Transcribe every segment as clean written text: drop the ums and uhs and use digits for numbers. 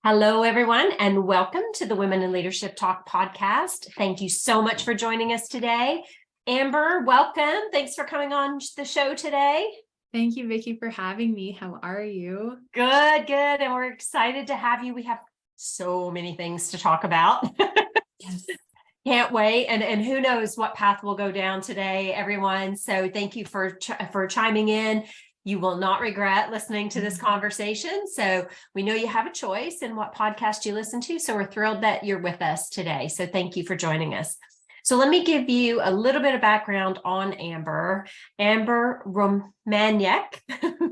Hello, everyone, and welcome to the Women in Leadership Talk podcast. Thank you so much for joining us today. Amber, welcome. Thanks for coming on the show today. Thank you, Vicki, for having me. How are you? Good. And we're excited to have you. We have so many things to talk about. Yes. Can't wait. And who knows what path we'll go down today, everyone. So thank you for chiming in. You will not regret listening to this conversation. So we know you have a choice in what podcast you listen to. So we're thrilled that you're with us today. So thank you for joining us. So let me give you a little bit of background on Amber. Amber Romaniuk,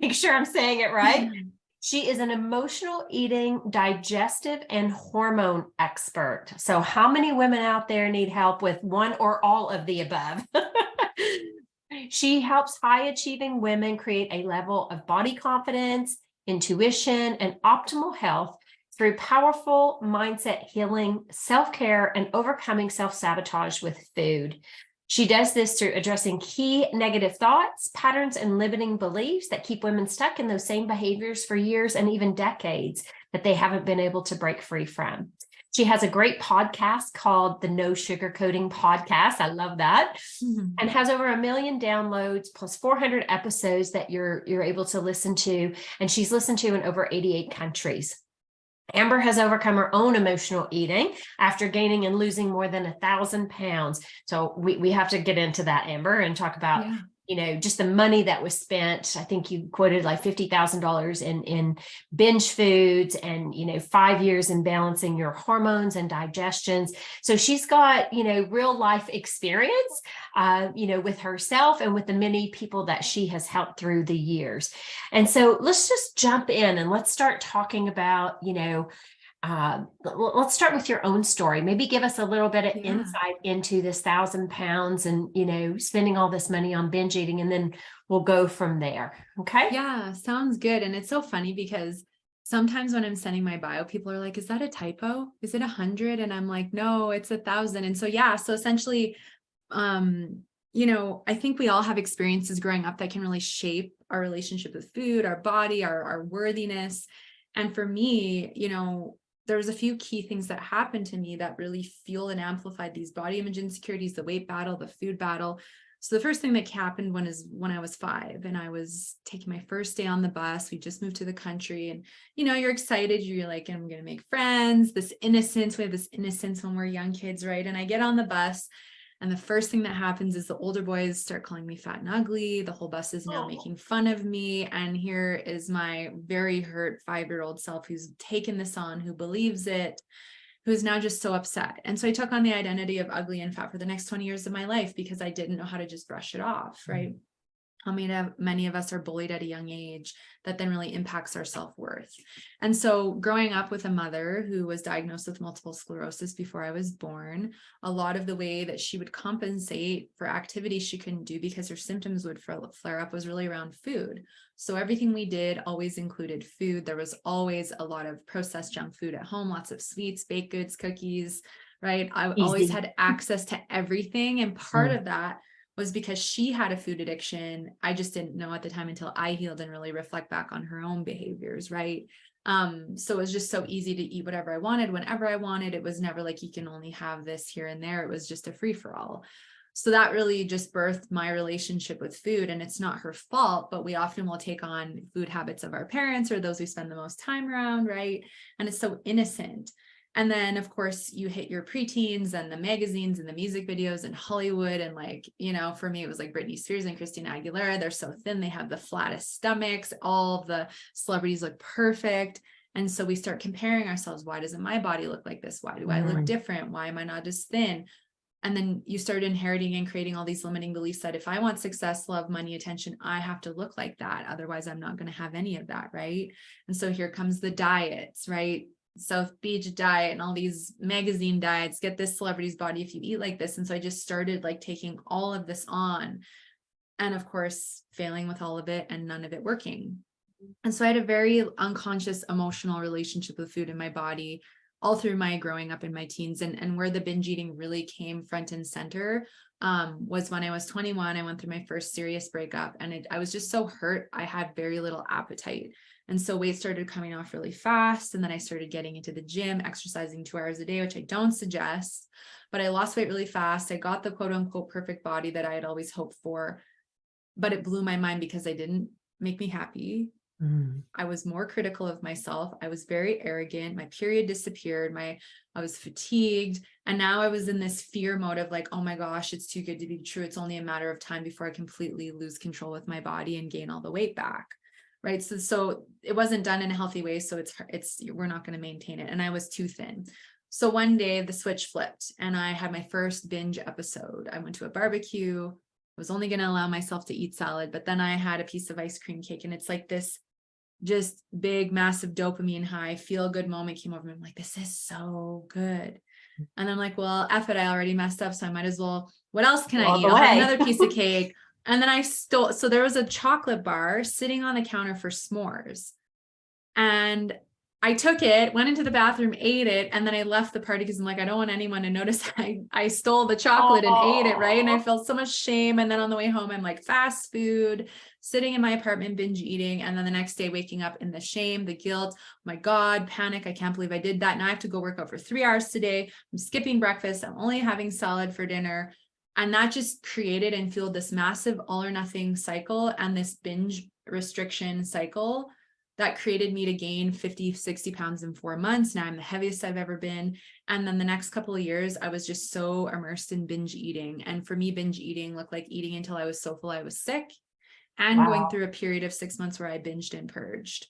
make sure I'm saying it right. She is an emotional eating, digestive, and hormone expert. So how many women out there need help with one or all of the above? She helps high-achieving women create a level of body confidence, intuition, and optimal health through powerful mindset healing, self-care, and overcoming self-sabotage with food. She does this through addressing key negative thoughts, patterns, and limiting beliefs that keep women stuck in those same behaviors for years and even decades that they haven't been able to break free from. She has a great podcast called the No Sugarcoating Podcast. I love that. And has over 1 million downloads plus 400 episodes that you're able to listen to. And she's listened to in over 88 countries. Amber has overcome her own emotional eating after gaining and losing more than 1,000 pounds. So we have to get into that, Amber, and talk about just the money that was spent. I think you quoted like $50,000 in binge foods and, 5 years in balancing your hormones and digestions. So she's got, real life experience, with herself and with the many people that she has helped through the years. And so let's just jump in and let's start talking about, let's start with your own story. Maybe give us a little bit of insight into this 1,000 pounds and, spending all this money on binge eating, and then we'll go from there. Okay. Yeah, sounds good. And it's so funny because sometimes when I'm sending my bio, people are like, is that a typo? Is it 100? And I'm like, no, it's 1,000. And so, so essentially, I think we all have experiences growing up that can really shape our relationship with food, our body, our worthiness. And for me, there was a few key things that happened to me that really fueled and amplified these body image insecurities, the weight battle, the food battle. So the first thing that happened when I was 5 and I was taking my first day on the bus. We just moved to the country and, you're excited. You're like, I'm going to make friends, this innocence. We have this innocence when we're young kids, right? And I get on the bus. And the first thing that happens is the older boys start calling me fat and ugly. The whole bus is now making fun of me. And here is my very hurt 5-year-old self who's taken this on, who believes it, who's now just so upset. And so I took on the identity of ugly and fat for the next 20 years of my life because I didn't know how to just brush it off, right? How many of us are bullied at a young age that then really impacts our self-worth. And so growing up with a mother who was diagnosed with multiple sclerosis before I was born, a lot of the way that she would compensate for activities she couldn't do because her symptoms would flare up was really around food. So everything we did always included food. There was always a lot of processed junk food at home, lots of sweets, baked goods, cookies, right? I always had access to everything. And part of that was because she had a food addiction. I just didn't know at the time until I healed and really reflect back on her own behaviors, right? So it was just so easy to eat whatever I wanted, whenever I wanted. It was never like you can only have this here and there. It was just a free for all. So that really just birthed my relationship with food. And it's not her fault, but we often will take on food habits of our parents or those we spend the most time around, right? And it's so innocent. And then, of course, you hit your preteens and the magazines and the music videos and Hollywood. And for me, it was like Britney Spears and Christina Aguilera. They're so thin. They have the flattest stomachs. All of the celebrities look perfect. And so we start comparing ourselves. Why doesn't my body look like this? Why do I look different? Why am I not as thin? And then you start inheriting and creating all these limiting beliefs that if I want success, love, money, attention, I have to look like that. Otherwise, I'm not going to have any of that, right? And so here comes the diets, right? South Beach diet and all these magazine diets, get this celebrity's body if you eat like this. And so I just started taking all of this on, and of course failing with all of it and none of it working. And so I had a very unconscious emotional relationship with food in my body all through my growing up in my teens, and where the binge eating really came front and center was when I was 21. I went through my first serious breakup, and I was just so hurt. I had very little appetite. And so weight started coming off really fast. And then I started getting into the gym, exercising 2 hours a day, which I don't suggest, but I lost weight really fast. I got the quote unquote perfect body that I had always hoped for, but it blew my mind because I didn't make me happy. I was more critical of myself. I was very arrogant. My period disappeared. I was fatigued. And now I was in this fear mode of like, oh my gosh, it's too good to be true. It's only a matter of time before I completely lose control with my body and gain all the weight back. Right. So it wasn't done in a healthy way. So we're not going to maintain it. And I was too thin. So one day the switch flipped and I had my first binge episode. I went to a barbecue. I was only going to allow myself to eat salad, but then I had a piece of ice cream cake, and it's like this just big, massive dopamine high, feel good moment came over me. I'm like, this is so good. And I'm like, well, F it, I already messed up. So I might as well, what else can I eat? I'll have another piece of cake. And then so there was a chocolate bar sitting on the counter for s'mores. And I took it, went into the bathroom, ate it, and then I left the party because I'm like, I don't want anyone to notice I stole the chocolate and ate it, right? And I felt so much shame. And then on the way home, I'm like, fast food, sitting in my apartment, binge eating. And then the next day, waking up in the shame, the guilt, oh my God, panic. I can't believe I did that. Now I have to go work out for 3 hours today. I'm skipping breakfast. I'm only having salad for dinner. And that just created and fueled this massive all or nothing cycle and this binge restriction cycle that created me to gain 50, 60 pounds in 4 months. Now I'm the heaviest I've ever been. And then the next couple of years, I was just so immersed in binge eating. And for me, binge eating looked like eating until I was so full I was sick, and going through a period of 6 months where I binged and purged.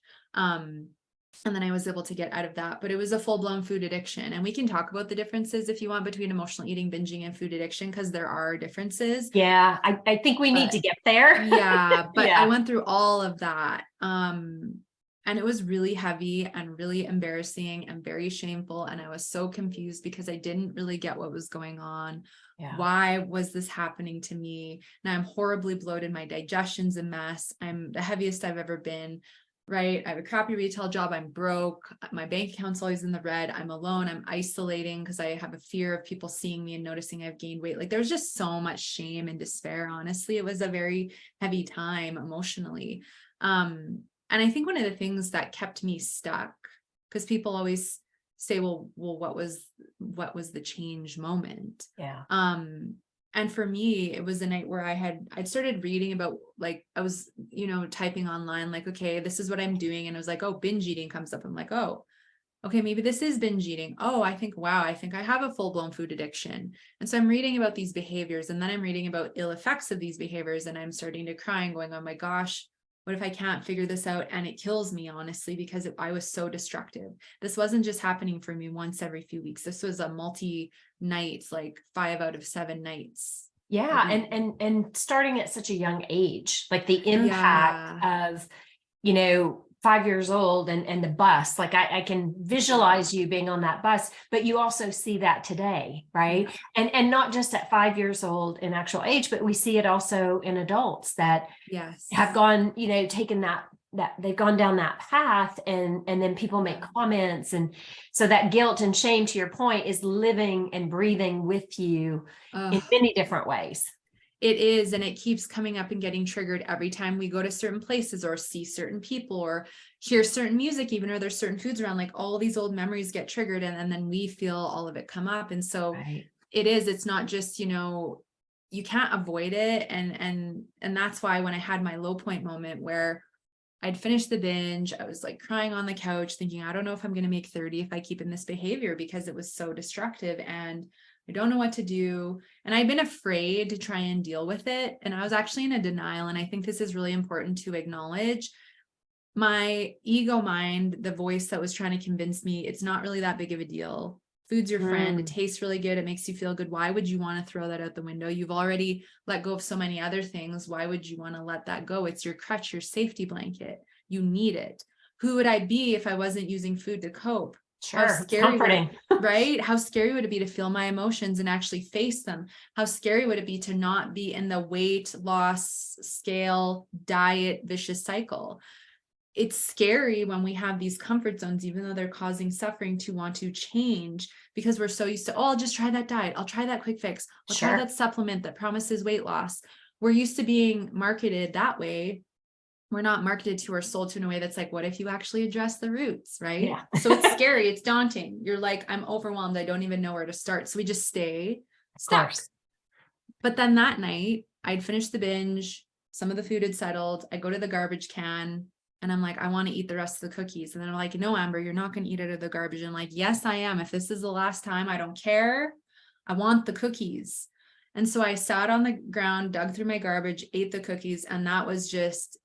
And then I was able to get out of that, but it was a full-blown food addiction. And we can talk about the differences if you want between emotional eating, binging, and food addiction, because there are differences. Yeah, I think we need to get there. Yeah, but I went through all of that. And it was really heavy and really embarrassing and very shameful. And I was so confused because I didn't really get what was going on. Yeah. Why was this happening to me? Now I'm horribly bloated. My digestion's a mess. I'm the heaviest I've ever been. Right. I have a crappy retail job. I'm broke. My bank account's always in the red. I'm alone. I'm isolating because I have a fear of people seeing me and noticing I've gained weight. Like there's just so much shame and despair. Honestly, it was a very heavy time emotionally. And I think one of the things that kept me stuck, because people always say, well, what was the change moment? Yeah. And for me, it was a night where I'd started reading about, like, I was, typing online, like, okay, this is what I'm doing. And I was like, oh, binge eating comes up. I'm like, oh, okay, maybe this is binge eating. Oh, I think I have a full-blown food addiction. And so I'm reading about these behaviors, and then I'm reading about ill effects of these behaviors. And I'm starting to cry and going, oh my gosh, what if I can't figure this out? And it kills me, honestly, because I was so destructive. This wasn't just happening for me once every few weeks. This was a multi-nights, like 5 out of 7 nights. Yeah. And starting at such a young age, like the impact of, 5 years old and the bus, like I can visualize you being on that bus, but you also see that today, right? And not just at 5 years old in actual age, but we see it also in adults that have gone, taken that they've gone down that path, and then people make comments. And so that guilt and shame, to your point, is living and breathing with you in many different ways. It is. And it keeps coming up and getting triggered every time we go to certain places or see certain people or hear certain music, even, or there's certain foods around, like all these old memories get triggered, and then we feel all of it come up. And so it's not just, you can't avoid it. And that's why when I had my low point moment where I'd finished the binge, I was like crying on the couch thinking, I don't know if I'm going to make 30 if I keep in this behavior, because it was so destructive and I don't know what to do. And I'd been afraid to try and deal with it. And I was actually in a denial. And I think this is really important to acknowledge. My ego mind, the voice that was trying to convince me it's not really that big of a deal. Food's your friend. It tastes really good. It makes you feel good. Why would you want to throw that out the window? You've already let go of so many other things. Why would you want to let that go? It's your crutch, your safety blanket. You need it. Who would I be if I wasn't using food to cope? Sure. How scary, right? How scary would it be to feel my emotions and actually face them? How scary would it be to not be in the weight loss, scale, diet, vicious cycle? it's scary when we have these comfort zones, even though they're causing suffering, to want to change, because we're so used to, oh, I'll just try that diet. I'll try that quick fix. I'll try that supplement that promises weight loss. We're used to being marketed that way. We're not marketed to our soul in a way that's like, what if you actually address the roots, right? Yeah. So it's scary. It's daunting. You're like, I'm overwhelmed. I don't even know where to start. So we just stay stuck. But then that night I'd finished the binge. Some of the food had settled. I go to the garbage can and I'm like, I want to eat the rest of the cookies. And then I'm like, no, Amber, you're not going to eat it out of the garbage. And I'm like, yes, I am. If this is the last time, I don't care. I want the cookies. And so I sat on the ground, dug through my garbage, ate the cookies. And that was just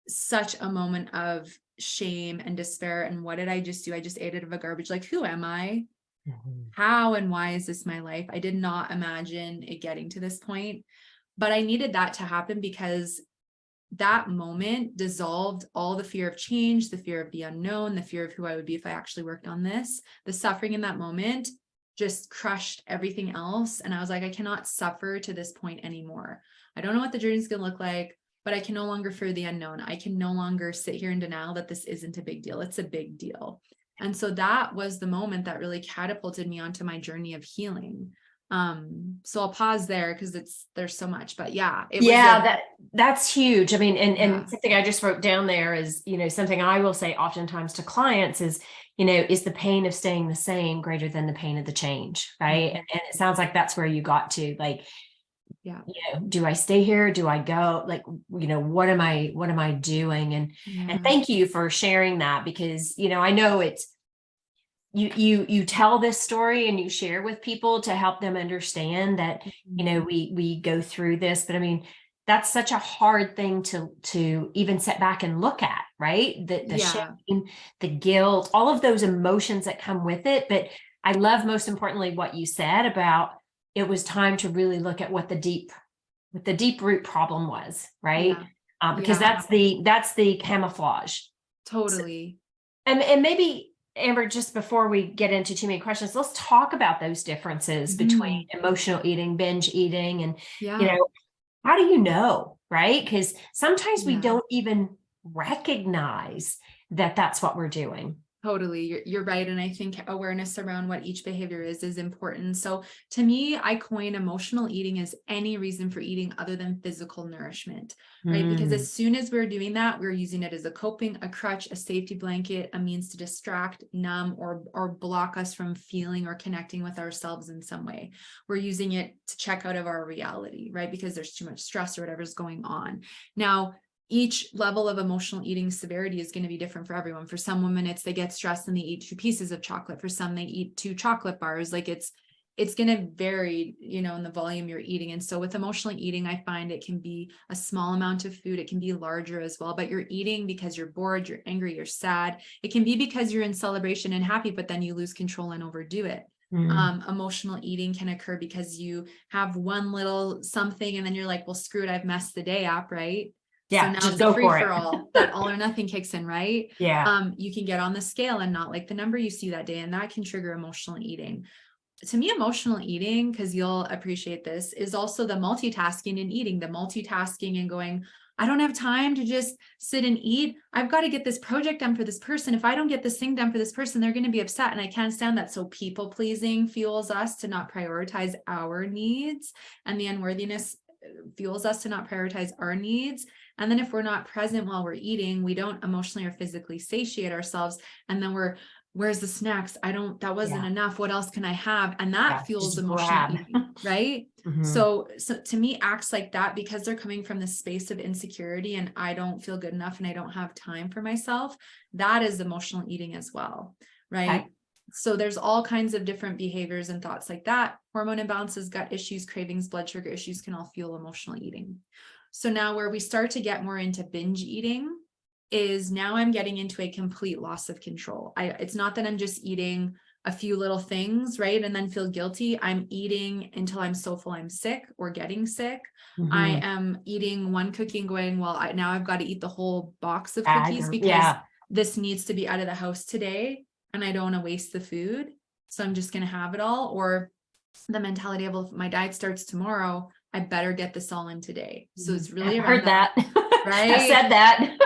such a moment of shame and despair. And what did I just do? I just ate it out of a garbage. Like, who am I? How and why is this my life? I did not imagine it getting to this point, but I needed that to happen, because that moment dissolved all the fear of change, the fear of the unknown, the fear of who I would be if I actually worked on this. The suffering in that moment just crushed everything else. And I was like, I cannot suffer to this point anymore. I don't know what the journey is going to look like, but I can no longer fear the unknown. I can no longer sit here in denial that this isn't a big deal. It's a big deal. And so that was the moment that really catapulted me onto my journey of healing. So I'll pause there because there's so much, but yeah, that's huge. I mean, and something I just wrote down there is, something I will say oftentimes to clients is, is the pain of staying the same greater than the pain of the change, right? And it sounds like that's where you got to, like, do I stay here? Do I go? Like, what am I doing? And thank you for sharing that, because, I know it's, you tell this story and you share with people to help them understand that, we go through this, but I mean, that's such a hard thing to even sit back and look at, right? The shame, the guilt, all of those emotions that come with it. But I love, most importantly, what you said about, it was time to really look at what the deep root problem was, right? Because that's the camouflage. Totally. And maybe, Amber, just before we get into too many questions, let's talk about those differences between emotional eating, binge eating, and, how do you know, right? Because sometimes we don't even recognize that that's what we're doing. Totally. You're right. And I think awareness around what each behavior is important. So to me, I coin emotional eating as any reason for eating other than physical nourishment, right? Because as soon as we're doing that, we're using it as a coping, a crutch, a safety blanket, a means to distract, numb, or block us from feeling or connecting with ourselves in some way. We're using it to check out of our reality, right? Because there's too much stress or whatever's going on. Now, each level of emotional eating severity is going to be different for everyone. For some women, they get stressed and they eat 2 pieces of chocolate. For some, they eat 2 chocolate bars. Like it's going to vary, in the volume you're eating. And so with emotional eating, I find it can be a small amount of food. It can be larger as well, but you're eating because you're bored, you're angry, you're sad. It can be because you're in celebration and happy, but then you lose control and overdo it. Emotional eating can occur because you have one little something and then you're like, well, screw it, I've messed the day up, right? Yeah, so now just it's go a free for for it. all. That all or nothing kicks in, right? Yeah. You can get on the scale and not like the number you see that day, and that can trigger emotional eating. To me, emotional eating, because you'll appreciate this, is also the multitasking in eating, the multitasking and going, I don't have time to just sit and eat. I've got to get this project done for this person. If I don't get this thing done for this person, they're going to be upset. And I can't stand that. So people pleasing fuels us to not prioritize our needs, and the unworthiness fuels us to not prioritize our needs. And then if we're not present while we're eating, we don't emotionally or physically satiate ourselves. And then where's the snacks? That wasn't enough. What else can I have? And that fuels emotional eating, right? So to me, acts like that, because they're coming from the space of insecurity and I don't feel good enough and I don't have time for myself, that is emotional eating as well, right? Okay. So there's all kinds of different behaviors and thoughts like that. Hormone imbalances, gut issues, cravings, blood sugar issues can all fuel emotional eating. So now where we start to get more into binge eating is now I'm getting into a complete loss of control. It's not that I'm just eating a few little things, right? And then feel guilty. I'm eating until I'm so full I'm sick or getting sick. I am eating one cookie and going, well, now I've got to eat the whole box of cookies because this needs to be out of the house today and I don't want to waste the food. So I'm just going to have it all. Or the mentality of, well, if my diet starts tomorrow, I better get this all in today. So it's really I've heard that. right? I've said that.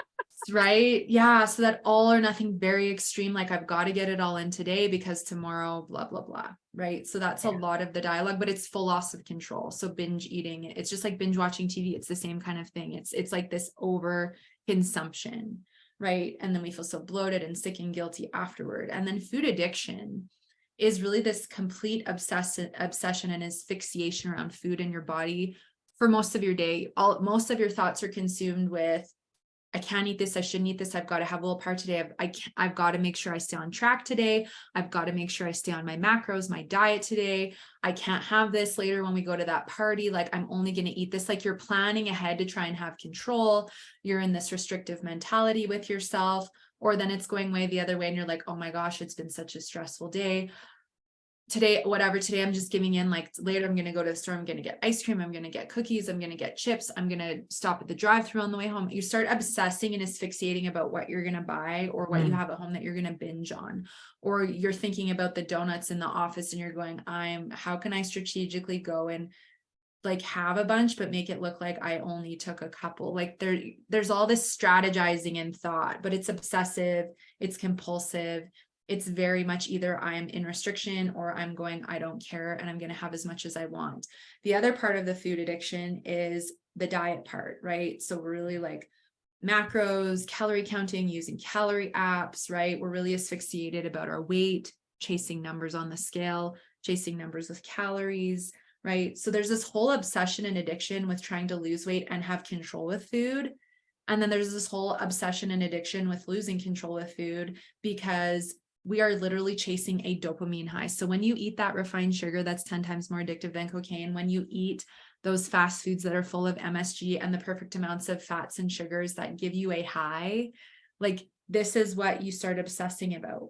right? Yeah. So that all or nothing, very extreme, like I've got to get it all in today because tomorrow, blah, blah, blah. Right. So that's a lot of the dialogue, but it's full loss of control. So binge eating, it's just like binge watching TV. It's the same kind of thing. It's like this over consumption. Right. And then we feel so bloated and sick and guilty afterward. And then food addiction is really this complete obsession and asphyxiation around food in your body for most of your day. Most of your thoughts are consumed with, I can't eat this. I shouldn't eat this. I've got to have willpower today. I've got to make sure I stay on track today. I've got to make sure I stay on my macros, my diet today. I can't have this later when we go to that party. Like I'm only going to eat this. Like you're planning ahead to try and have control. You're in this restrictive mentality with yourself, or then it's going way the other way. And you're like, oh my gosh, it's been such a stressful day. Today, I'm just giving in. Like later, I'm going to go to the store. I'm going to get ice cream. I'm going to get cookies. I'm going to get chips. I'm going to stop at the drive-thru on the way home. You start obsessing and asphyxiating about what you're going to buy or what you have at home that you're going to binge on, or you're thinking about the donuts in the office and you're going, how can I strategically go and like have a bunch, but make it look like I only took a couple. Like there's all this strategizing and thought, but it's obsessive. It's compulsive. It's very much either I'm in restriction or I'm going, I don't care, and I'm going to have as much as I want. The other part of the food addiction is the diet part, right? So we're really like macros, calorie counting, using calorie apps, right? We're really asphyxiated about our weight, chasing numbers on the scale, chasing numbers with calories, right? So there's this whole obsession and addiction with trying to lose weight and have control with food. And then there's this whole obsession and addiction with losing control with food because we are literally chasing a dopamine high. So when you eat that refined sugar, that's 10 times more addictive than cocaine. When you eat those fast foods that are full of MSG and the perfect amounts of fats and sugars that give you a high, like this is what you start obsessing about.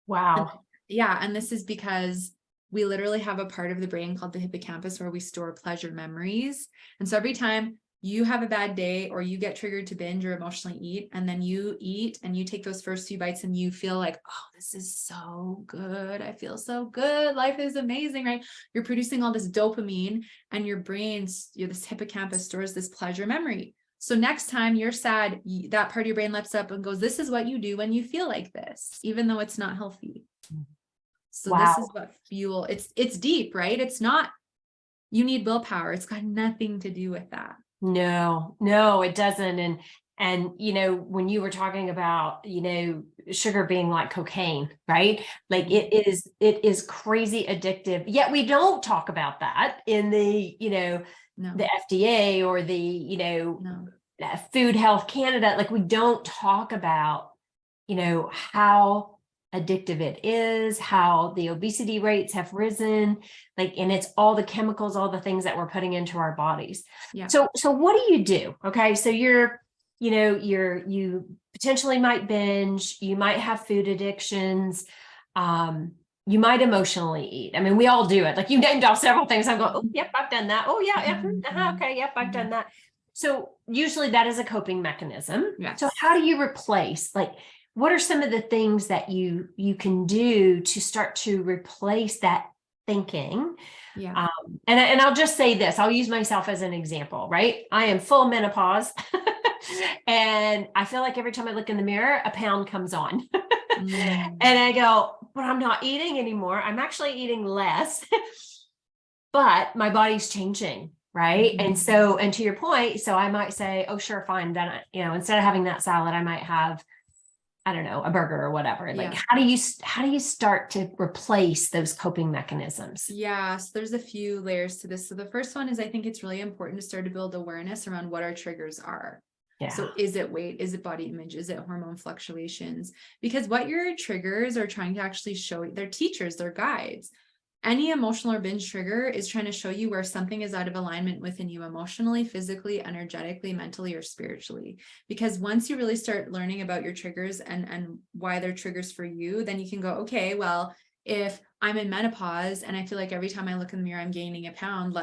Wow. And this is because we literally have a part of the brain called the hippocampus where we store pleasure memories. And so every time you have a bad day or you get triggered to binge or emotionally eat, and then you eat and you take those first few bites and you feel like, oh, this is so good. I feel so good. Life is amazing, right? You're producing all this dopamine and your brain's, this hippocampus stores this pleasure memory. So next time you're sad, that part of your brain lets up and goes, this is what you do when you feel like this, even though it's not healthy. So Wow. this is what fuel, it's deep, right? It's not, you need willpower. It's got nothing to do with that. No, it doesn't. And, when you were talking about, sugar being like cocaine, right? Like it is crazy addictive. Yet we don't talk about that in the, No. the FDA or the, No. Food Health Canada. Like we don't talk about, how addictive it is, how the obesity rates have risen, like, and it's all the chemicals, all the things that we're putting into our bodies. Yeah. So what do you do? Okay. So you potentially might binge, you might have food addictions, you might emotionally eat. I mean, we all do it. Like you named off several things. I'm going, oh, yep, I've done that. Oh yeah. Okay. Yep. I've done that. So usually that is a coping mechanism. Yes. So how do you replace, like, what are some of the things that you can do to start to replace that thinking? Yeah. And I'll just say this, I'll use myself as an example, right? I am full menopause and I feel like every time I look in the mirror, a pound comes on and I go, but I'm not eating anymore. I'm actually eating less, but my body's changing. Right. And to your point, so I might say, oh, sure, fine. Then, instead of having that salad, I might have, I don't know, a burger or whatever. Like, how do you start to replace those coping mechanisms? Yeah. So there's a few layers to this. So the first one is, I think it's really important to start to build awareness around what our triggers are. Yeah. So is it weight? Is it body image? Is it hormone fluctuations? Because what your triggers are trying to actually show, they're teachers, they're guides. Any emotional or binge trigger is trying to show you where something is out of alignment within you emotionally, physically, energetically, mentally, or spiritually. Because once you really start learning about your triggers and why they're triggers for you, then you can go, okay, well, if I'm in menopause and I feel like every time I look in the mirror, I'm gaining a pound,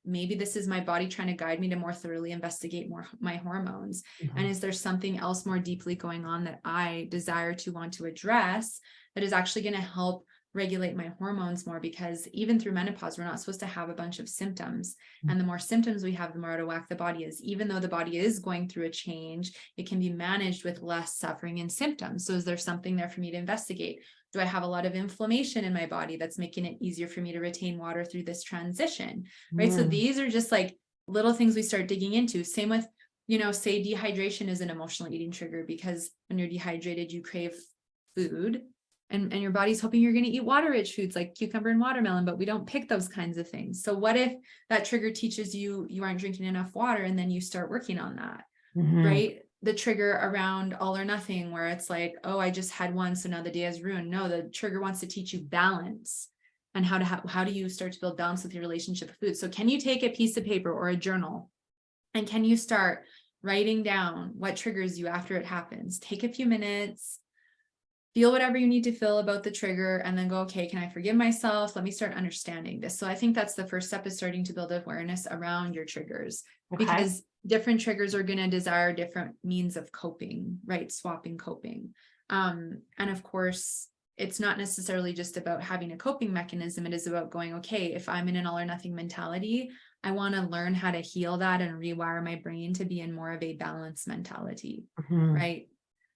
maybe this is my body trying to guide me to more thoroughly investigate my hormones. Mm-hmm. And is there something else more deeply going on that I desire to want to address that is actually going to help regulate my hormones more, because even through menopause, we're not supposed to have a bunch of symptoms. And the more symptoms we have, the more out of whack the body is. Even though the body is going through a change, it can be managed with less suffering and symptoms. So is there something there for me to investigate? Do I have a lot of inflammation in my body that's making it easier for me to retain water through this transition? Right. So these are just like little things we start digging into. Same with, say dehydration is an emotional eating trigger, because when you're dehydrated, you crave food. And your body's hoping you're going to eat water-rich foods like cucumber and watermelon, but we don't pick those kinds of things. So what if that trigger teaches you aren't drinking enough water, and then you start working on that, right? The trigger around all or nothing, where it's like, oh, I just had one, so now the day is ruined. No, the trigger wants to teach you balance, and how do you start to build balance with your relationship with food? So can you take a piece of paper or a journal, and can you start writing down what triggers you after it happens? Take a few minutes. Feel whatever you need to feel about the trigger, and then go, okay, can I forgive myself? Let me start understanding this. So I think that's the first step, is starting to build awareness around your triggers, because different triggers are going to desire different means of coping, right? Swapping coping. And of course, it's not necessarily just about having a coping mechanism. It is about going, okay, if I'm in an all or nothing mentality, I want to learn how to heal that and rewire my brain to be in more of a balanced mentality, right?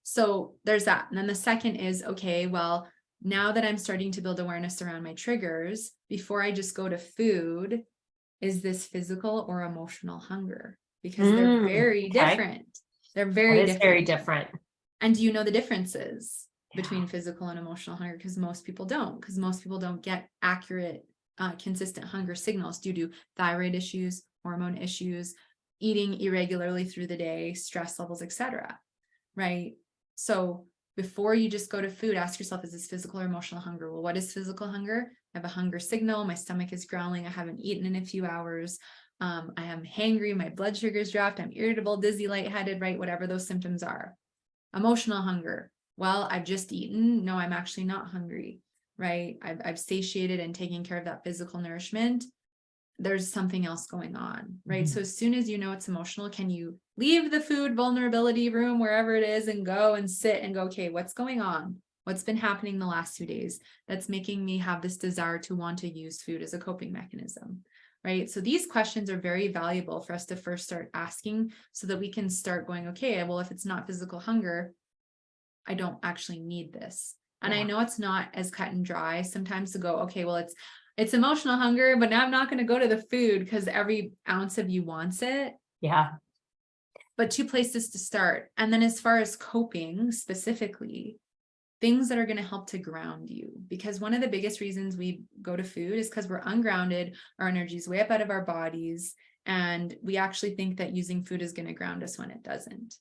So there's that. And then the second is, okay, well, now that I'm starting to build awareness around my triggers, before I just go to food, is this physical or emotional hunger? Because they're very different. They're very different. Very different. And do you know the differences between physical and emotional hunger? Because most people don't get accurate, consistent hunger signals due to thyroid issues, hormone issues, eating irregularly through the day, stress levels, etc. Right? So before you just go to food, ask yourself, is this physical or emotional hunger? Well, what is physical hunger? I have a hunger signal. My stomach is growling. I haven't eaten in a few hours. I am hangry. My blood sugar's dropped. I'm irritable, dizzy, lightheaded, right? Whatever those symptoms are. Emotional hunger. Well, I've just eaten. No, I'm actually not hungry, right? I've satiated and taken care of that physical nourishment. There's something else going on, right? So as soon as you know it's emotional, can you leave the food vulnerability room, wherever it is, and go and sit and go, okay, what's going on? What's been happening the last 2 days that's making me have this desire to want to use food as a coping mechanism, right? So these questions are very valuable for us to first start asking, so that we can start going, okay, well, if it's not physical hunger, I don't actually need this. And I know it's not as cut and dry sometimes to go, okay, well, it's emotional hunger, but now I'm not going to go to the food because every ounce of you wants it. Yeah. But 2 places to start. And then as far as coping specifically, things that are going to help to ground you, because one of the biggest reasons we go to food is because we're ungrounded, our energy is way up out of our bodies, and we actually think that using food is going to ground us when it doesn't.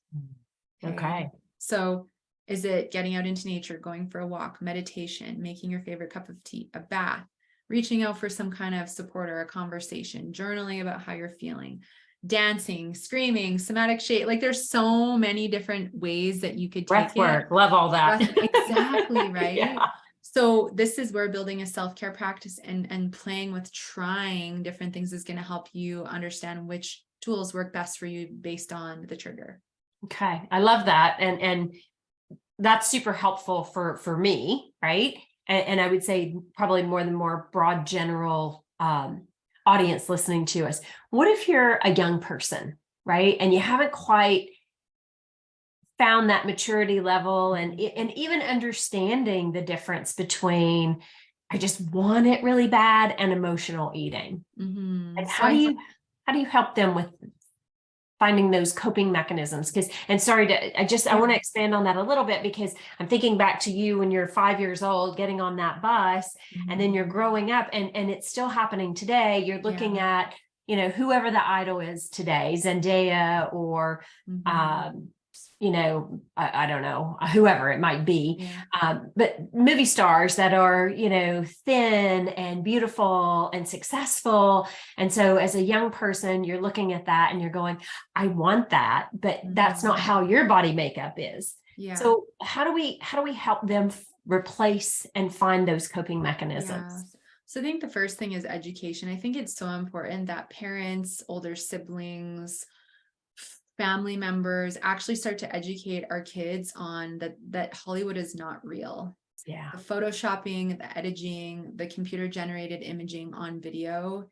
Okay. So is it getting out into nature, going for a walk, meditation, making your favorite cup of tea, a bath, reaching out for some kind of support or a conversation, journaling about how you're feeling, dancing, screaming, somatic shape? Like there's so many different ways that you could take Breath work. Love all that. Exactly, right? Yeah. So this is where building a self-care practice and playing with trying different things is going to help you understand which tools work best for you based on the trigger. Okay. I love that. And that's super helpful for me, right? And I would say probably more broad general audience listening to us. What if you're a young person, right? And you haven't quite found that maturity level and even understanding the difference between I just want it really bad and emotional eating. And how do you help them with finding those coping mechanisms? I want to expand on that a little bit, because I'm thinking back to you when you're 5 years old, getting on that bus, and then you're growing up, and it's still happening today. You're looking at, whoever the idol is today, Zendaya or, I don't know, whoever it might be. But movie stars that are, thin and beautiful and successful. And so as a young person, you're looking at that and you're going, I want that, but that's not how your body makeup is. So how do we help them replace and find those coping mechanisms? So I think the first thing is education. I think it's so important that parents, older siblings, family members actually start to educate our kids on that Hollywood is not real. Yeah. The photoshopping, the editing, the computer generated imaging on video.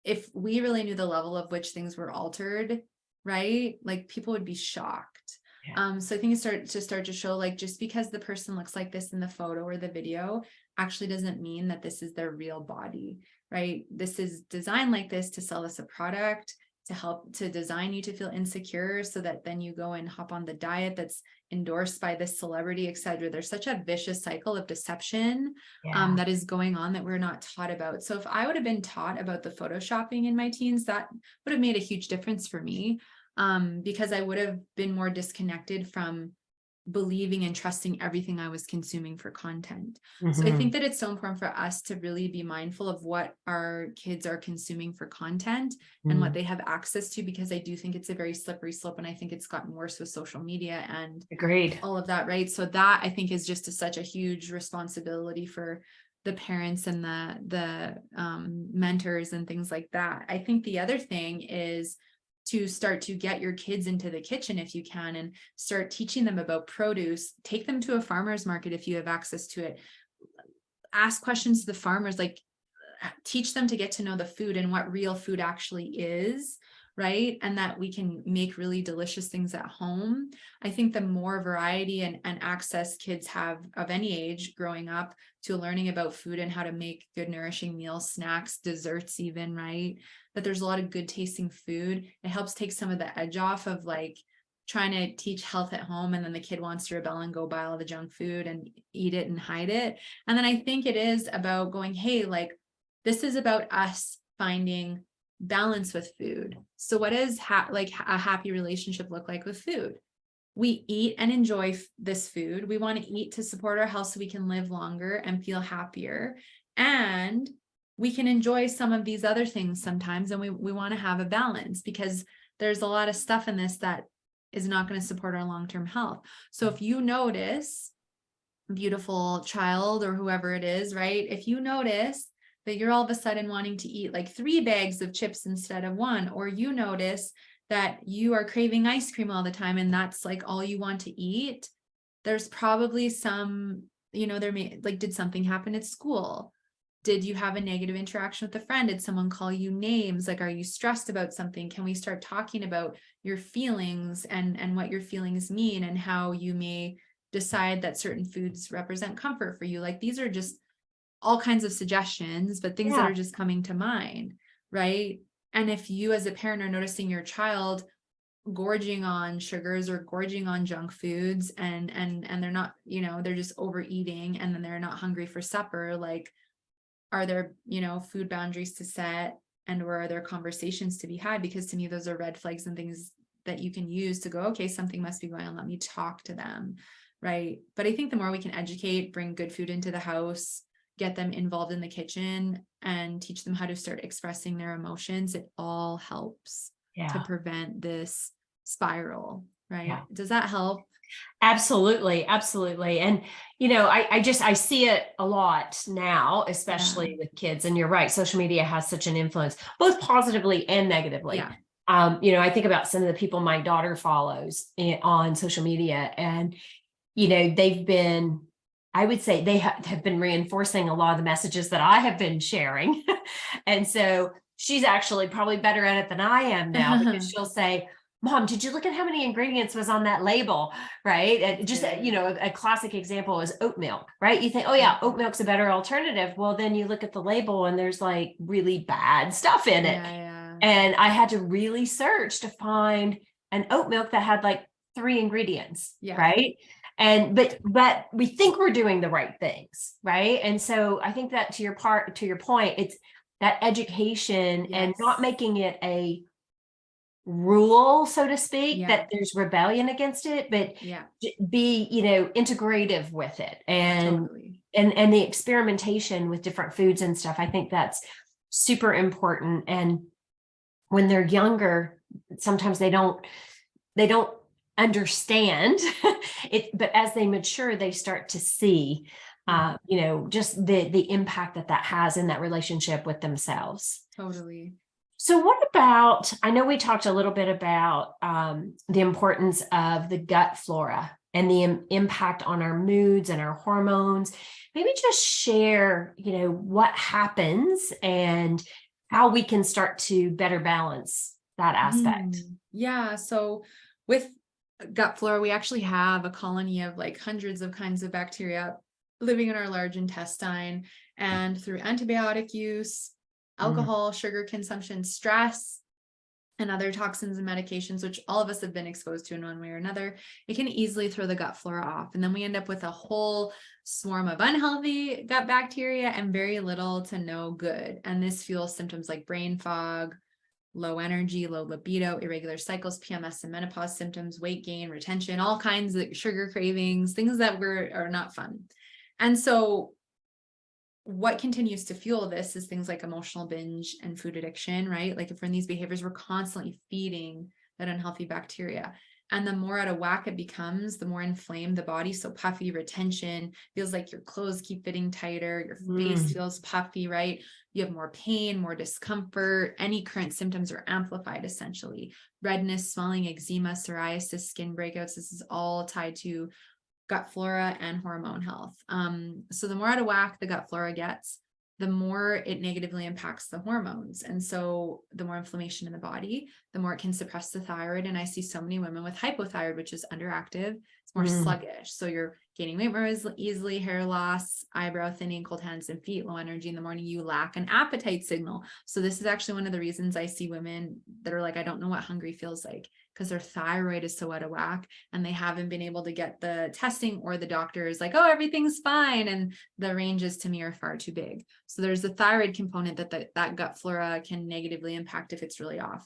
If we really knew the level of which things were altered, right? Like people would be shocked. Yeah. So I think it start to show, like, just because the person looks like this in the photo or the video actually doesn't mean that this is their real body, right? This is designed like this to sell us a product, to help to design you to feel insecure so that then you go and hop on the diet that's endorsed by this celebrity, etc. There's such a vicious cycle of deception Yeah. that is going on that we're not taught about. So if I would have been taught about the photoshopping in my teens, that would have made a huge difference for me, because I would have been more disconnected from believing and trusting everything I was consuming for content. So I think that it's so important for us to really be mindful of what our kids are consuming for content and what they have access to, because I do think it's a very slippery slope. And I think it's gotten worse with social media and Agreed. all of that, right? So that I think is just such a huge responsibility for the parents and the mentors and things like that. I think the other thing is to start to get your kids into the kitchen if you can, and start teaching them about produce. Take them to a farmer's market if you have access to it. Ask questions to the farmers, like teach them to get to know the food and what real food actually is, right? And that we can make really delicious things at home. I think the more variety and access kids have of any age growing up to learning about food and how to make good, nourishing meals, snacks, desserts, even, right? That there's a lot of good tasting food. It helps take some of the edge off of like trying to teach health at home, and then the kid wants to rebel and go buy all the junk food and eat it and hide it. And then I think it is about going, hey, like, this is about us finding balance with food. So what does like a happy relationship look like with food? We eat and enjoy this food. We want to eat to support our health so we can live longer and feel happier. And we can enjoy some of these other things sometimes. And we want to have a balance, because there's a lot of stuff in this that is not going to support our long-term health. So if you notice, beautiful child or whoever it is, right? If you notice that you're all of a sudden wanting to eat like 3 bags of chips instead of 1, or you notice that you are craving ice cream all the time and that's like all you want to eat, there's probably some, there may, like, did something happen at school? Did you have a negative interaction with a friend? Did someone call you names? Like, are you stressed about something? Can we start talking about your feelings and what your feelings mean, and how you may decide that certain foods represent comfort for you? Like, these are just all kinds of suggestions, but things that are just coming to mind, right? And if you as a parent are noticing your child gorging on sugars or gorging on junk foods, and they're not, they're just overeating, and then they're not hungry for supper, like, are there, food boundaries to set, and or are there conversations to be had? Because to me, those are red flags and things that you can use to go, okay, something must be going on. Let me talk to them, right? But I think the more we can educate, bring good food into the house, get them involved in the kitchen, and teach them how to start expressing their emotions, it all helps to prevent this spiral, right? Yeah. Does that help? Absolutely. Absolutely. And, I see it a lot now, especially with kids. And you're right. Social media has such an influence, both positively and negatively. Yeah. I think about some of the people my daughter follows on social media, and, they've been, I would say they have been reinforcing a lot of the messages that I have been sharing. And so she's actually probably better at it than I am now, because she'll say, Mom, did you look at how many ingredients was on that label? Right. And just, a classic example is oat milk, right? You think, oh yeah, oat milk's a better alternative. Well, then you look at the label and there's like really bad stuff in it. Yeah. And I had to really search to find an oat milk that had like 3 ingredients. Yeah. Right. And, but we think we're doing the right things. Right. And so I think that to your point, it's that education and not making it a rule, so to speak, that there's rebellion against it, but be, integrative with it, and and the experimentation with different foods and stuff. I think that's super important. And when they're younger, sometimes they don't understand it, but as they mature, they start to see just the impact that has in that relationship with themselves. Totally. So what about, I know we talked a little bit about the importance of the gut flora and the impact on our moods and our hormones. Maybe just share, what happens and how we can start to better balance that aspect. Yeah. So with gut flora, we actually have a colony of like hundreds of kinds of bacteria living in our large intestine, and through antibiotic use, alcohol, sugar consumption, stress, and other toxins and medications, which all of us have been exposed to in one way or another, it can easily throw the gut flora off. And then we end up with a whole swarm of unhealthy gut bacteria and very little to no good. And this fuels symptoms like brain fog, low energy, low libido, irregular cycles, PMS and menopause symptoms, weight gain, retention, all kinds of sugar cravings, things that are not fun. And so what continues to fuel this is things like emotional binge and food addiction, right? Like if we're in these behaviors, we're constantly feeding that unhealthy bacteria. And the more out of whack it becomes, the more inflamed the body. So puffy, retention, feels like your clothes keep fitting tighter, your face feels puffy, right? You have more pain, more discomfort. Any current symptoms are amplified, essentially. Redness, swelling, eczema, psoriasis, skin breakouts. This is all tied to gut flora and hormone health. So the more out of whack the gut flora gets, the more it negatively impacts the hormones. And so the more inflammation in the body, the more it can suppress the thyroid. And I see so many women with hypothyroid, which is underactive. It's more sluggish. So you're gaining weight more easily, hair loss, eyebrow thinning, cold hands and feet, low energy in the morning. You lack an appetite signal. So this is actually one of the reasons I see women that are like, I don't know what hungry feels like, because their thyroid is so out of whack and they haven't been able to get the testing, or the doctor is like, oh, everything's fine. And the ranges to me are far too big. So there's the thyroid component that gut flora can negatively impact if it's really off.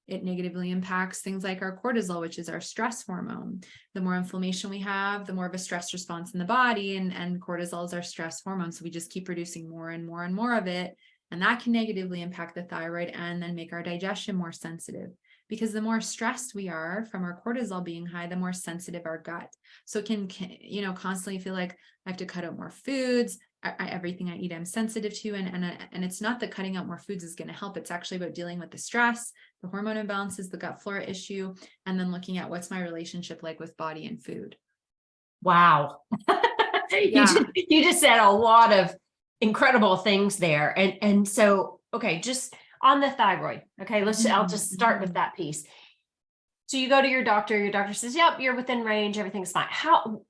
It negatively impacts things like our cortisol, which is our stress hormone. The more inflammation we have, the more of a stress response in the body, and cortisol is our stress hormone. So we just keep producing more and more and more of it. And that can negatively impact the thyroid and then make our digestion more sensitive. Because the more stressed we are from our cortisol being high, the more sensitive our gut. So it can constantly feel like I have to cut out more foods. Everything I eat, I'm sensitive to. And it's not that cutting out more foods is going to help. It's actually about dealing with the stress, the hormone imbalances, the gut flora issue, and then looking at what's my relationship like with body and food. Wow. You just said a lot of incredible things there. And so, okay, just on the thyroid. Okay, I'll just start with that piece. So you go to your doctor says, yep, you're within range, everything's fine. How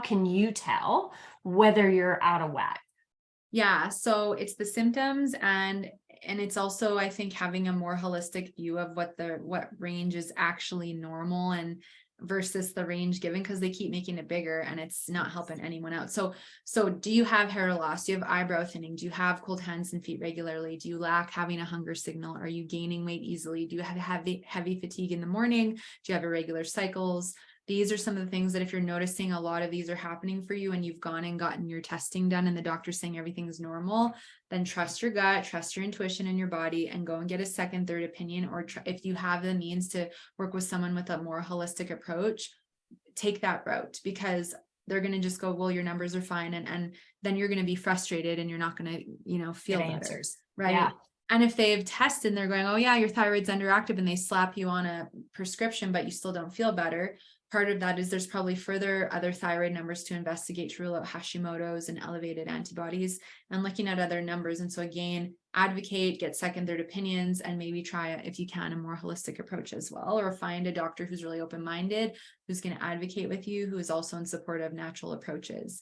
can you tell whether you're out of whack? Yeah, so it's the symptoms, and it's also, I think, having a more holistic view of what range is actually normal and versus the range given, because they keep making it bigger and it's not helping anyone out. So do you have hair loss? Do you have eyebrow thinning? Do you have cold hands and feet regularly? Do you lack having a hunger signal? Are you gaining weight easily? Do you have heavy fatigue in the morning? Do you have irregular cycles? These are some of the things that if you're noticing a lot of these are happening for you and you've gone and gotten your testing done and the doctor's saying everything's normal, then trust your gut, trust your intuition in your body, and go and get a second, third opinion. Or if you have the means to work with someone with a more holistic approach, take that route, because they're going to just go, well, your numbers are fine. And then you're going to be frustrated and you're not going to, feel better, answers. Right. Yeah. And if they've tested and they're going, oh yeah, your thyroid's underactive, and they slap you on a prescription, but you still don't feel better. Part of that is there's probably other thyroid numbers to investigate to rule out Hashimoto's and elevated antibodies, and looking at other numbers. And so again, advocate, get second, third opinions, and maybe try, if you can, a more holistic approach as well, or find a doctor who's really open-minded, who's going to advocate with you, who is also in support of natural approaches.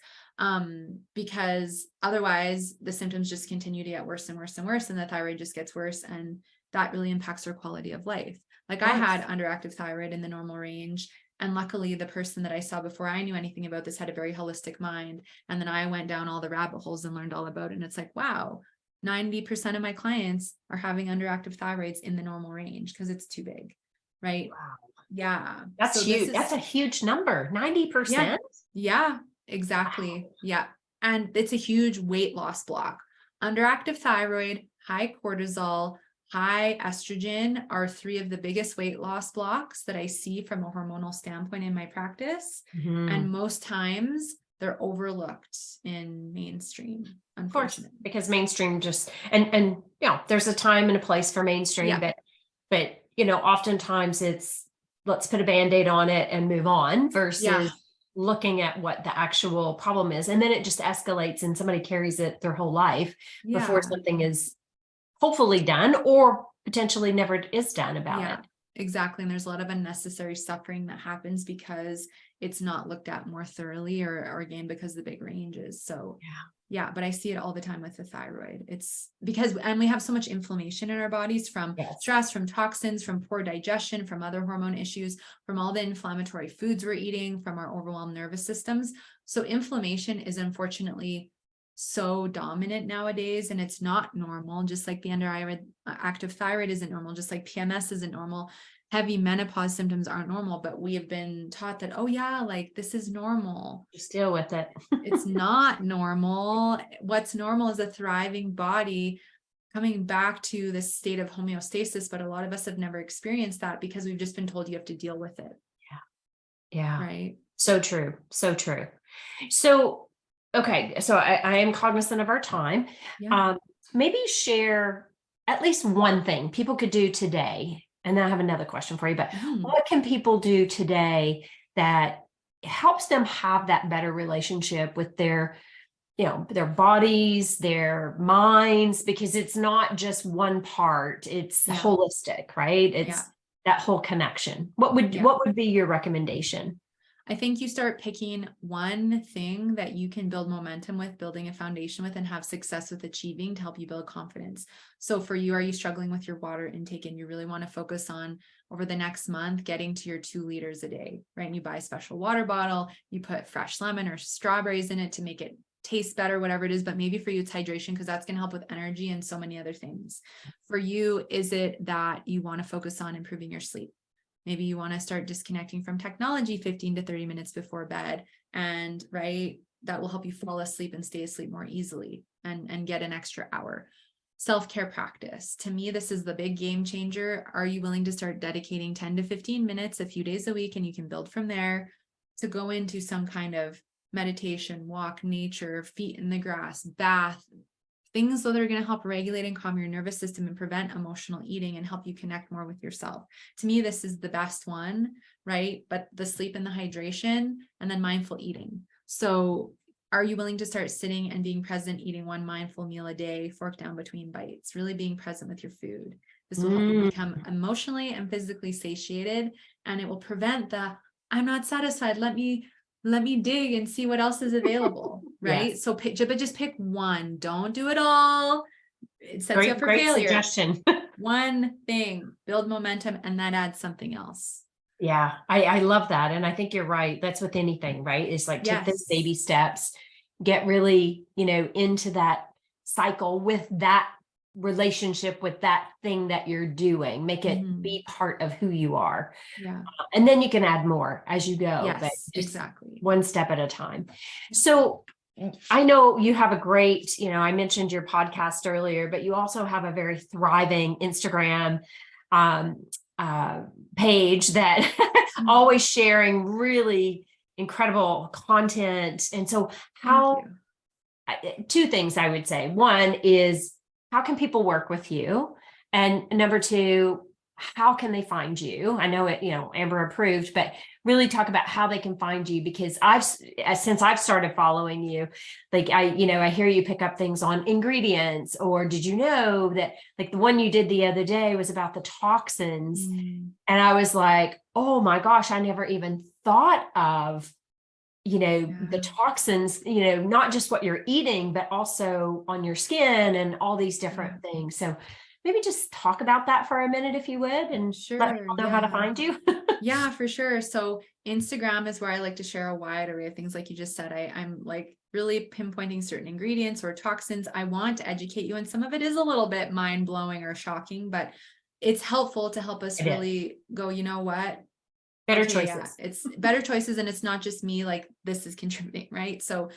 Because otherwise the symptoms just continue to get worse and worse and worse, and the thyroid just gets worse, and that really impacts our quality of life. Like I had underactive thyroid in the normal range. And luckily, the person that I saw before I knew anything about this had a very holistic mind. And then I went down all the rabbit holes and learned all about it. And it's like, wow, 90% of my clients are having underactive thyroids in the normal range because it's too big, right? Wow. Yeah. That's huge. That's a huge number, 90%. Yeah, exactly. Wow. Yeah. And it's a huge weight loss block. Underactive thyroid, high cortisol, high estrogen are three of the biggest weight loss blocks that I see from a hormonal standpoint in my practice. And most times they're overlooked in mainstream, unfortunately. Because mainstream just, and there's a time and a place for mainstream, but oftentimes it's let's put a Band-Aid on it and move on versus Yeah. looking at what the actual problem is. And then it just escalates and somebody carries it their whole life before Yeah. something is hopefully done or potentially never is done about Yeah, it. exactly. And there's a lot of unnecessary suffering that happens because it's not looked at more thoroughly, or again, because the big ranges. So yeah, but I see it all the time with the thyroid. It's because, and we have so much inflammation in our bodies from Yes. stress, from toxins, from poor digestion, from other hormone issues, from all the inflammatory foods we're eating, from our overwhelmed nervous systems. So inflammation is unfortunately so dominant nowadays, and it's not normal. Just like the underactive thyroid isn't normal, just like PMS isn't normal. Heavy menopause symptoms aren't normal, but we have been taught that, oh yeah, like this is normal. Just deal with it. It's not normal. What's normal is a thriving body coming back to this state of homeostasis, but a lot of us have never experienced that because we've just been told you have to deal with it. Yeah. Right. So true. So true. So, okay. So I am cognizant of our time. Yeah. Maybe share at least one thing people could do today. And then I have another question for you, but what can people do today that helps them have that better relationship with their, their bodies, their minds, because it's not just one part, it's holistic, right? It's that whole connection. What would be your recommendation? I think you start picking one thing that you can build momentum with, building a foundation with, and have success with achieving to help you build confidence. So for you, are you struggling with your water intake and you really want to focus on over the next month getting to your 2 liters a day, right? And you buy a special water bottle, you put fresh lemon or strawberries in it to make it taste better, whatever it is. But maybe for you, it's hydration, because that's going to help with energy and so many other things. For you, is it that you want to focus on improving your sleep? Maybe you want to start disconnecting from technology 15 to 30 minutes before bed, and that will help you fall asleep and stay asleep more easily and get an extra hour. Self-care practice. To me, this is the big game changer. Are you willing to start dedicating 10 to 15 minutes a few days a week, and you can build from there, to go into some kind of meditation, walk, nature, feet in the grass, bath, things that are going to help regulate and calm your nervous system and prevent emotional eating and help you connect more with yourself. To me, this is the best one, right? But the sleep and the hydration, and then mindful eating. So are you willing to start sitting and being present, eating one mindful meal a day, fork down between bites, really being present with your food? This will help you become emotionally and physically satiated, and it will prevent I'm not satisfied, let me dig and see what else is available, right? Yes. So but just pick one. Don't do it all. It sets you up for Great failure. suggestion. One thing, build momentum, and that adds something else. Yeah, I love that. And I think you're right. That's with anything, right? It's like take those baby steps, get really, into that cycle with that relationship with that thing that you're doing, make it be part of who you are. Yeah. And then you can add more as you go, but Yes, just exactly. one step at a time. So I know you have a great, I mentioned your podcast earlier, but you also have a very thriving Instagram page that always sharing really incredible content. And so two things I would say. One is, how can people work with you? And number two, how can they find you? I know it, Amber approved, but really talk about how they can find you, because since I've started following you, like I hear you pick up things on ingredients, or did you know that, like the one you did the other day was about the toxins. And I was like, oh my gosh, I never even thought of, the toxins, not just what you're eating, but also on your skin and all these different things. So maybe just talk about that for a minute, if you would, and let people know how to find you. Yeah, for sure. So Instagram is where I like to share a wide array of things. Like you just said, I'm like really pinpointing certain ingredients or toxins. I want to educate you. And some of it is a little bit mind blowing or shocking, but it's helpful to help us really go, you know what? Better choices. Yeah, it's better choices. And it's not just me, like this is contributing, right? So,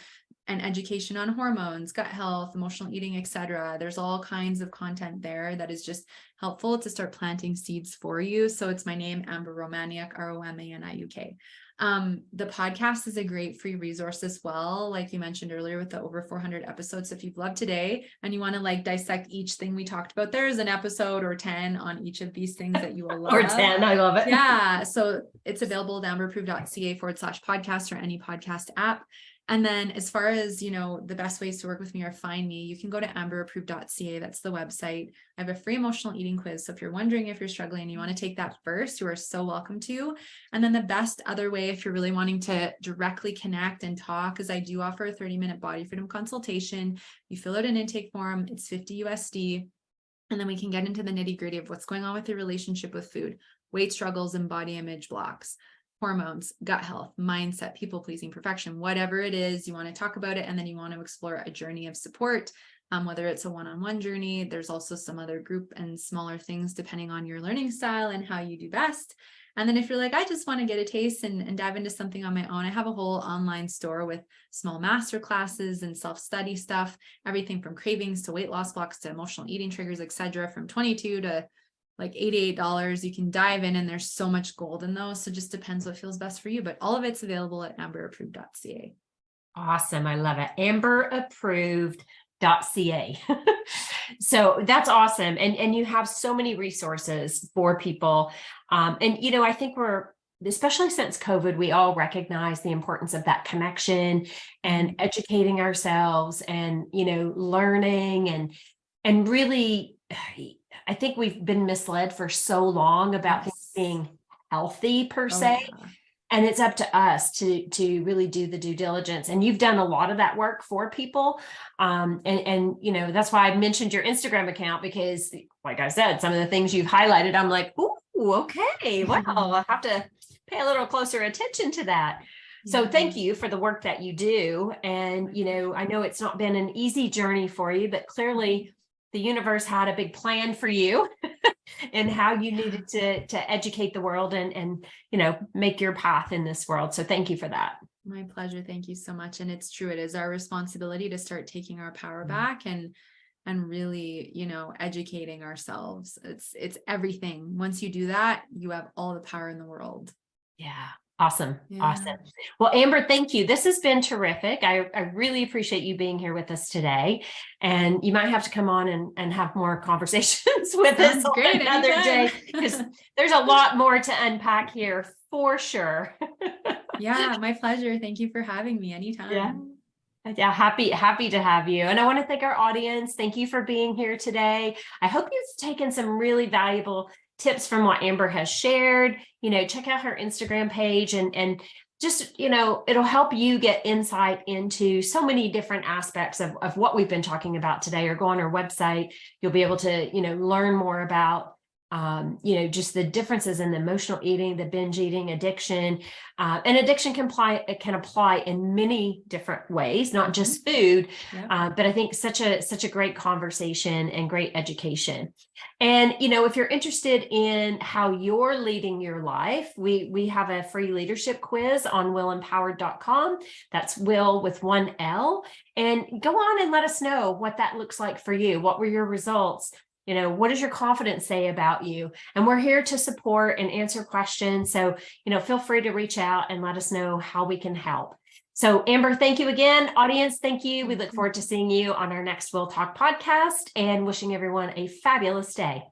and education on hormones, gut health, emotional eating, etc. There's all kinds of content there that is just helpful to start planting seeds for you. So it's my name, Amber Romaniuk, Romaniuk. The podcast is a great free resource as well. Like you mentioned earlier with the over 400 episodes. So if you've loved today and you want to like dissect each thing we talked about, there's an episode or 10 on each of these things that you will love. Or 10, I love it. Yeah. So it's available at amberapproved.ca/podcast or any podcast app. And then as far as, you know, the best ways to work with me or find me, you can go to amberapproved.ca. That's the website. I have a free emotional eating quiz. So if you're wondering if you're struggling and you want to take that first, you are so welcome to. And then the best other way, if you're really wanting to directly connect and talk, is I do offer a 30-minute body freedom consultation. You fill out an intake form, it's $50 USD. And then we can get into the nitty-gritty of what's going on with your relationship with food, weight struggles and body image blocks, hormones, gut health, mindset, people pleasing, perfection, whatever it is, you want to talk about it. And then you want to explore a journey of support, whether it's a one-on-one journey. There's also some other group and smaller things depending on your learning style and how you do best. And then if you're like, I just want to get a taste and dive into something on my own, I have a whole online store with small master classes and self-study stuff, everything from cravings to weight loss blocks to emotional eating triggers, etc., from $22 to like $88. You can dive in and there's so much gold in those. So it just depends what feels best for you, but all of it's available at amberapproved.ca. Awesome. I love it. amberapproved.ca. So that's awesome. And you have so many resources for people. And, you know, I think especially since COVID, we all recognize the importance of that connection and educating ourselves and, you know, learning and really, I think we've been misled for so long about things being healthy per se. Yeah. And it's up to us to really do the due diligence. And you've done a lot of that work for people. And you know, that's why I mentioned your Instagram account, because like I said, some of the things you've highlighted, I'm like, ooh, okay, well, I'll have to pay a little closer attention to that. So thank you for the work that you do. And, you know, I know it's not been an easy journey for you, but clearly the universe had a big plan for you and how you needed to educate the world and, you know, make your path in this world. So thank you for that. My pleasure. Thank you so much. And it's true. It is our responsibility to start taking our power back and really, you know, educating ourselves. It's everything. Once you do that, you have all the power in the world. Yeah. Awesome. Yeah. Awesome. Well, Amber, thank you. This has been terrific. I really appreciate you being here with us today. And you might have to come on and have more conversations with us great, another day, because there's a lot more to unpack here for sure. Yeah, my pleasure. Thank you for having me anytime. Yeah, happy to have you. And I want to thank our audience. Thank you for being here today. I hope you've taken some really valuable tips from what Amber has shared. You know, check out her Instagram page and just, you know, it'll help you get insight into so many different aspects of what we've been talking about today, or go on our website. You'll be able to, you know, learn more about you know, just the differences in the emotional eating, the binge eating, addiction, and addiction can apply in many different ways, not just food. But I think such a great conversation and great education. And, you know, if you're interested in how you're leading your life, we have a free leadership quiz on willempowered.com. That's Will with one L. And go on and let us know what that looks like for you. What were your results? You know, what does your confidence say about you? And we're here to support and answer questions. So, you know, feel free to reach out and let us know how we can help. So, Amber, thank you again. Audience, thank you. We look forward to seeing you on our next Will Talk podcast and wishing everyone a fabulous day.